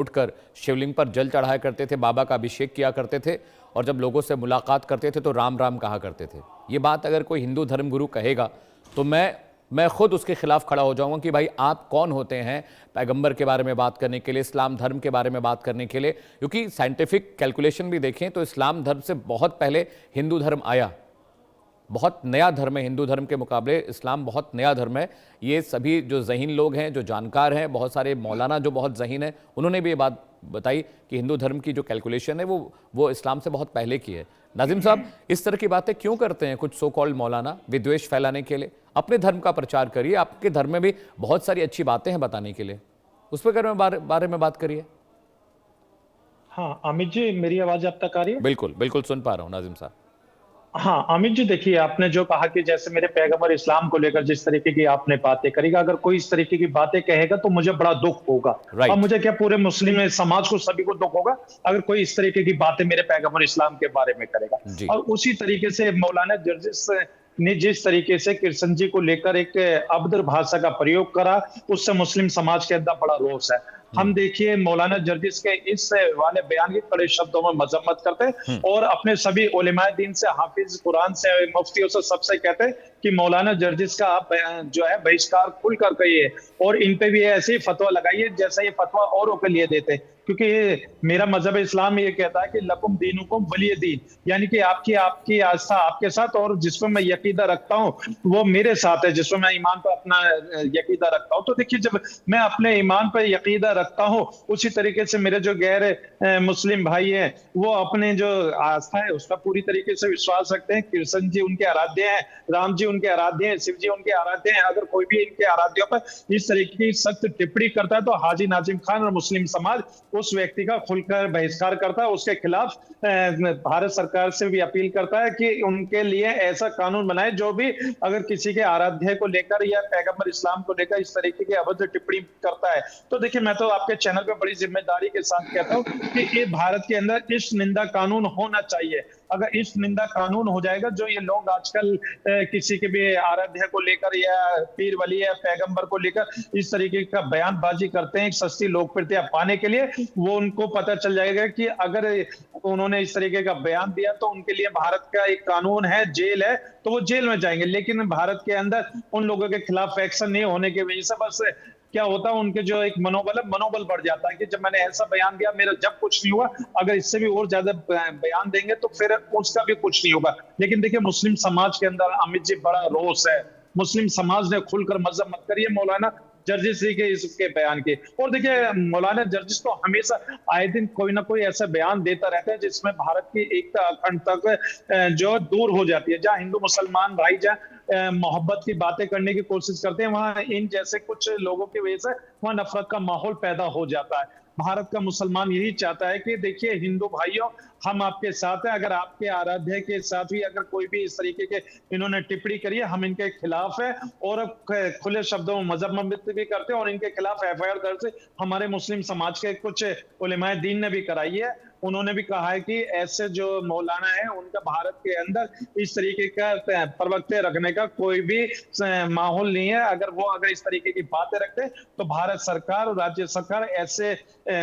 उठकर शिवलिंग पर जल चढ़ाया करते थे, बाबा का अभिषेक किया करते थे और जब लोगों से मुलाकात करते थे तो राम राम कहा करते थे। ये बात अगर कोई हिंदू धर्मगुरु कहेगा तो मैं खुद उसके खिलाफ खड़ा हो जाऊंगा कि भाई आप कौन होते हैं पैगंबर के बारे में बात करने के लिए, इस्लाम धर्म के बारे में बात करने के लिए। क्योंकि साइंटिफिक कैलकुलेशन भी देखें तो इस्लाम धर्म से बहुत पहले हिंदू धर्म आया, बहुत नया धर्म है। हिंदू धर्म के मुकाबले इस्लाम बहुत नया धर्म है। ये सभी जो ज़हीन लोग हैं, जो जानकार हैं, बहुत सारे मौलाना जो बहुत ज़हीन हैं, उन्होंने भी ये बात बताई कि हिंदू धर्म की जो कैलकुलेशन है वो इस्लाम से बहुत पहले की है। नाजिम साहब, इस तरह की बातें क्यों करते हैं कुछ सो कॉल्ड मौलाना विद्वेष फैलाने के लिए? अपने धर्म का प्रचार करिए, आपके धर्म में भी बहुत सारी अच्छी बातें हैं बताने के लिए, उस पर बारे में बात करिए। हाँ अमित जी, मेरी आवाज अब तक आ रही है? बिल्कुल बिल्कुल सुन पा रहा हूँ नाजिम साहब। हाँ अमित जी, देखिए आपने जो कहा कि जैसे मेरे पैगंबर इस्लाम को लेकर जिस तरीके की आपने बातें करेगा, अगर कोई इस तरीके की बातें कहेगा तो मुझे बड़ा दुख होगा। और राइट। मुझे क्या, पूरे मुस्लिम समाज को, सभी को दुख होगा अगर कोई इस तरीके की बातें मेरे पैगंबर इस्लाम के बारे में करेगा। जी। और उसी तरीके से मौलाना जर्जिस ने जिस तरीके से कृष्ण जी को लेकर एक अभद्र भाषा का प्रयोग करा, उससे मुस्लिम समाज के अंदर बड़ा रोष है। हम देखिए मौलाना जर्जिस के इस वाले बयान की कड़े शब्दों में मजम्मत करते हैं और अपने सभी उलेमाए दीन से, हाफिज कुरान से, मुफ्तियों से, सबसे कहते हैं कि मौलाना जर्जिस का आप जो है बहिष्कार खुलकर कहिए और इन पे भी ऐसे ही फतवा लगाइए जैसा ये फतवा औरों के लिए देते हैं। क्योंकि ये मेरा मजहब इस्लाम ये कहता है कि लकुम दीनुकुम वलिय दीन, यानी कि आपकी आपकी आस्था आपके साथ और जिसमें मैं यकीदा रखता हूँ वो मेरे साथ है, जिसमें मैं ईमान पर अपना यकीदा रखता हूँ। तो देखिए, जब मैं अपने ईमान पर यकीदा रखता हूँ, उसी तरीके से मेरे जो गैर मुस्लिम भाई हैं वो अपने जो आस्था है उस पर पूरी तरीके से विश्वास रखते हैं। कृष्ण जी उनके आराध्य हैं, राम जी उनके आराध्य हैं, शिव जी उनके आराध्य हैं। अगर कोई भी इनके आराध्यों पर इस तरीके की सख्त टिप्पणी करता है तो हाजी नाजिम खान और मुस्लिम समाज उस व्यक्ति का खुलकर बहिष्कार करता है, उसके खिलाफ भारत सरकार से भी अपील करता है कि उनके लिए ऐसा कानून बनाए जो भी अगर किसी के आराध्य को लेकर या पैगंबर इस्लाम को लेकर इस तरीके की अभद्र टिप्पणी करता है। तो देखिए, मैं तो आपके चैनल पे बड़ी जिम्मेदारी के साथ कहता हूँ कि ये भारत के अंदर इस निंदा कानून होना चाहिए। अगर इस निंदा कानून हो जाएगा, जो ये लोग आजकल किसी के भी आराध्य को लेकर या पीर वली या पैगंबर को लेकर इस तरीके का बयानबाजी करते हैं एक सस्ती लोकप्रियता पाने के लिए, वो उनको पता चल जाएगा कि अगर उन्होंने इस तरीके का बयान दिया तो उनके लिए भारत का एक कानून है, जेल है, तो वो जेल में जाएंगे। लेकिन भारत के अंदर उन लोगों के खिलाफ एक्शन नहीं होने की वजह से बस क्या होता है, उनके जो एक मनोबल बढ़ जाता है कि जब मैंने ऐसा बयान दिया, मेरा जब कुछ नहीं हुआ, अगर इससे भी और ज्यादा बयान देंगे तो फिर उसका भी कुछ नहीं होगा। लेकिन देखिए, मुस्लिम समाज के अंदर अमित जी बड़ा रोष है। मुस्लिम समाज ने खुलकर मजम्मत करी है मौलाना जर्जिस के इसके बयान के। और देखिए, मौलाना जर्जिस तो हमेशा आए दिन कोई ना कोई ऐसा बयान देता रहता है जिसमें भारत की एकता अखंडता जो दूर हो जाती है। जहां हिंदू मुसलमान भाई जहां मोहब्बत की बातें करने की कोशिश करते हैं, वहां इन जैसे कुछ लोगों की वजह से वहां नफरत का माहौल पैदा हो जाता है। भारत का मुसलमान यही चाहता है कि देखिए हिंदू भाइयों, हम आपके साथ हैं। अगर आपके आराध्य के साथ भी अगर कोई भी इस तरीके के इन्होंने टिप्पणी करी है, हम इनके खिलाफ है और खुले शब्दों में मजम्मत भी करते हैं और इनके खिलाफ एफआईआर दर्ज हमारे मुस्लिम समाज के कुछ उलेमाए दीन ने भी कराई है। उन्होंने भी कहा है कि ऐसे जो मौलाना है उनका भारत के अंदर इस तरीके का प्रवक्ते रखने का कोई भी माहौल नहीं है। अगर इस तरीके की बातें रखते तो भारत सरकार और राज्य सरकार ऐसे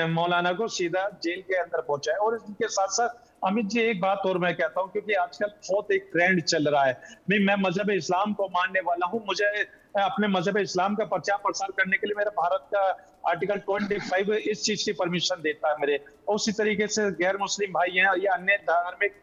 मौलाना को सीधा जेल के अंदर पहुंचाए। और इनके साथ साथ अमित जी एक बात और मैं कहता हूं, क्योंकि आजकल बहुत एक ट्रेंड चल रहा है। मैं मजहब इस्लाम को मानने वाला हूं, मुझे अपने मजहब इस्लाम का प्रचार प्रसार करने के लिए मेरा भारत का आर्टिकल 25 इस चीज की परमिशन देता है मेरे। उसी तरीके से गैर मुस्लिम भाई हैं या अन्य धार्मिक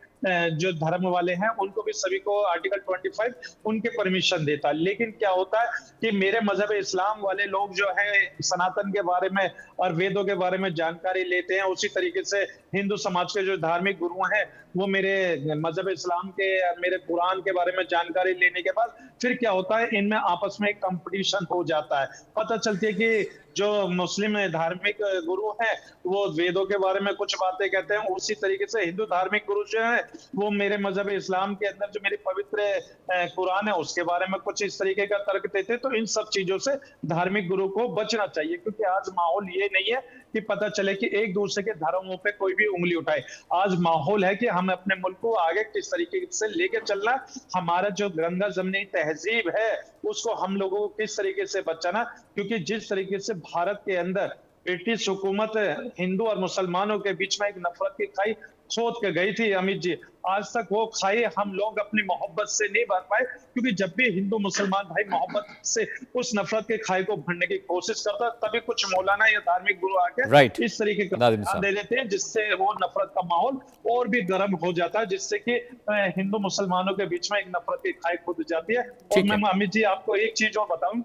जो धर्म वाले हैं उनको भी सभी को आर्टिकल 25 उनके परमिशन देता है। लेकिन क्या होता है कि मेरे मजहब इस्लाम वाले लोग जो है सनातन के बारे में और वेदों के बारे में जानकारी लेते हैं, उसी तरीके से हिंदू समाज के जो धार्मिक गुरु हैं वो मेरे मजहब इस्लाम के, मेरे कुरान के बारे में जानकारी लेने के बाद फिर क्या होता है, इनमें आपस में एक कंपटीशन हो जाता है। पता चलती है कि जो मुस्लिम धार्मिक गुरु हैं वो वेदों के बारे में कुछ बातें कहते हैं, उसी तरीके से हिंदू धार्मिक गुरु जो है वो मेरे मजहब इस्लाम के अंदर जो मेरी पवित्र कुरान है उसके बारे में कुछ इस तरीके का तर्क देते हैं। तो इन सब चीजों से धार्मिक गुरु को बचना चाहिए, क्योंकि आज माहौल ये नहीं है कि पता चले कि एक दूसरे के धर्मों पे कोई भी उंगली उठाए। आज माहौल है कि हम अपने मुल्क को आगे किस तरीके से लेके चलना, हमारा जो गंगा जमनी तहजीब है उसको हम लोगों को किस तरीके से बचाना। क्योंकि जिस तरीके से भारत के अंदर ब्रिटिश हुकूमत हिंदू और मुसलमानों के बीच में एक नफरत की खाई खोद के गई थी अमित जी। आज तक वो खाई हम लोग अपनी मोहब्बत से नहीं भर पाए, क्योंकि जब भी हिंदू मुसलमान भाई मोहब्बत से उस नफरत के खाई को भरने की कोशिश करता, तभी कुछ मौलाना या धार्मिक गुरु आके राइट इस तरीके का नादिम बयान साहब। दे देते हैं, जिससे वो नफरत का माहौल और भी गर्म हो जाता है, जिससे कि हिंदू मुसलमानों के बीच में एक नफरत की खाई खुद जाती है। और ठीक है। मैं अमित जी आपको एक चीज और बताऊं,